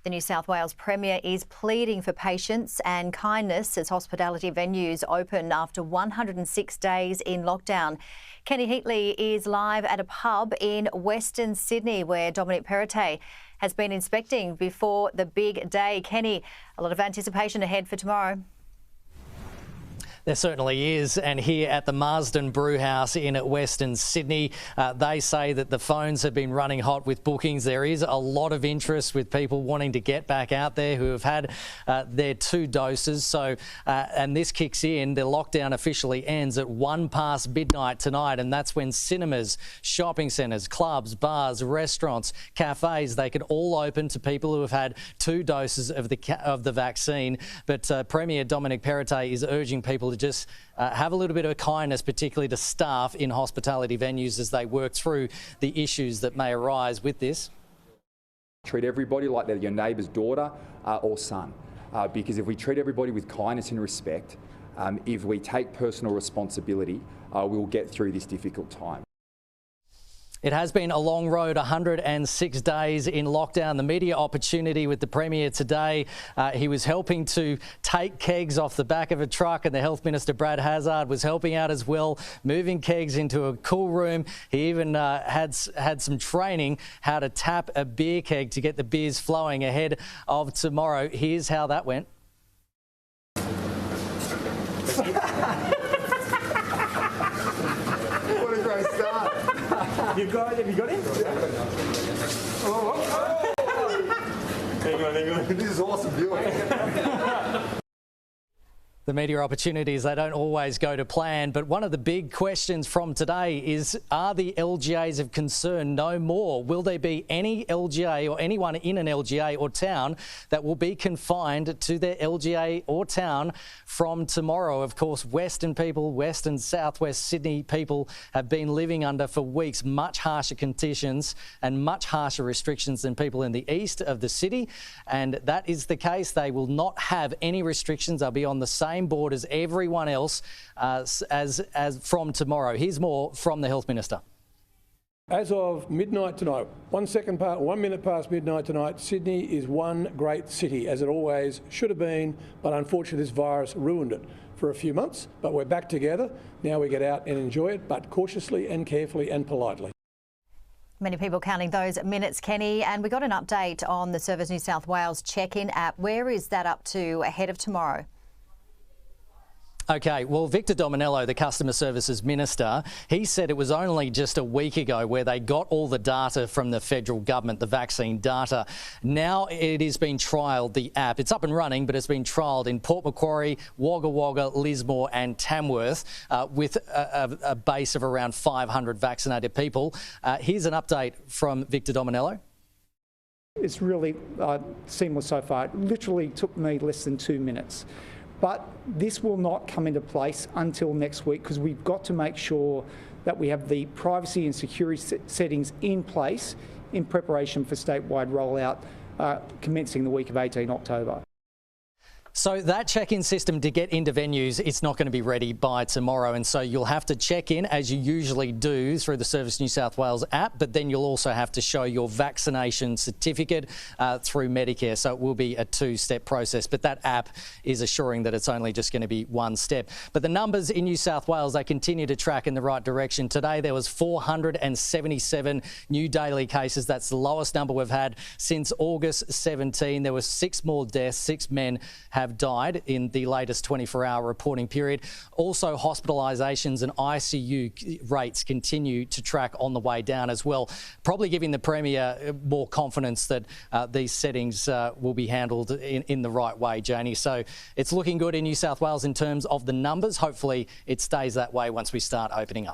The New South Wales Premier is pleading for patience and kindness as hospitality venues open after 106 days in lockdown. Kenny Heatley is live at a pub in Western Sydney where Dominic Perrottet has been inspecting before the big day. Kenny, a lot of anticipation ahead for tomorrow. There certainly is, and here at the Marsden Brewhouse in Western Sydney, they say that the phones have been running hot with bookings. There is a lot of interest with people wanting to get back out there who have had their 2 doses. So, and this kicks in, the lockdown officially ends at 1 past midnight tonight, and that's when cinemas, shopping centres, clubs, bars, restaurants, cafes, they can all open to people who have had 2 doses of the vaccine. But Premier Dominic Perrottet is urging people to just have a little bit of kindness, particularly to staff in hospitality venues as they work through the issues that may arise with this. Treat everybody like they're your neighbour's daughter or son, because if we treat everybody with kindness and respect, if we take personal responsibility, we'll get through this difficult time. It has been a long road, 106 days in lockdown. The media opportunity with the Premier today, he was helping to take kegs off the back of a truck, and the Health Minister Brad Hazzard was helping out as well, moving kegs into a cool room. He even had some training how to tap a beer keg to get the beers flowing ahead of tomorrow. Here's how that went. What a great start. Have you got him? Oh. Hang on. This is awesome viewing. The media opportunities, they don't always go to plan, but one of the big questions from today is, are the LGAs of concern no more? Will there be any LGA or anyone in an LGA or town that will be confined to their LGA or town from tomorrow? Of course, Western people, West and Southwest Sydney people have been living under for weeks much harsher conditions and much harsher restrictions than people in the east of the city, and that is the case. They will not have any restrictions. They'll be on the same board as everyone else as from tomorrow. Here's more from the Health Minister. As of midnight tonight, 1 minute past midnight tonight, Sydney is one great city, as it always should have been, but unfortunately this virus ruined it for a few months. But we're back together. Now we get out and enjoy it, but cautiously and carefully and politely. Many people counting those minutes, Kenny, and we got an update on the Service New South Wales check-in app. Where is that up to ahead of tomorrow? OK, well, Victor Dominello, the Customer Services Minister, he said it was only just a week ago where they got all the data from the federal government, the vaccine data. Now it is being trialled, the app. It's up and running, but it's been trialled in Port Macquarie, Wagga Wagga, Lismore and Tamworth with a base of around 500 vaccinated people. Here's an update from Victor Dominello. It's really seamless so far. It literally took me less than 2 minutes. But this will not come into place until next week, because we've got to make sure that we have the privacy and security settings in place in preparation for statewide rollout commencing the week of 18 October. So that check-in system to get into venues, it's not going to be ready by tomorrow, and so you'll have to check in as you usually do through the Service New South Wales app, but then you'll also have to show your vaccination certificate through Medicare, so it will be a 2-step process, but that app is assuring that it's only just going to be 1 step. But the numbers in New South Wales, they continue to track in the right direction. Today there was 477 new daily cases. That's the lowest number we've had since August 17. There were 6 more deaths. 6 men have died in the latest 24-hour reporting period. Also, hospitalisations and ICU rates continue to track on the way down as well, probably giving the Premier more confidence that these settings will be handled in the right way, Janie. So it's looking good in New South Wales in terms of the numbers. Hopefully it stays that way once we start opening up.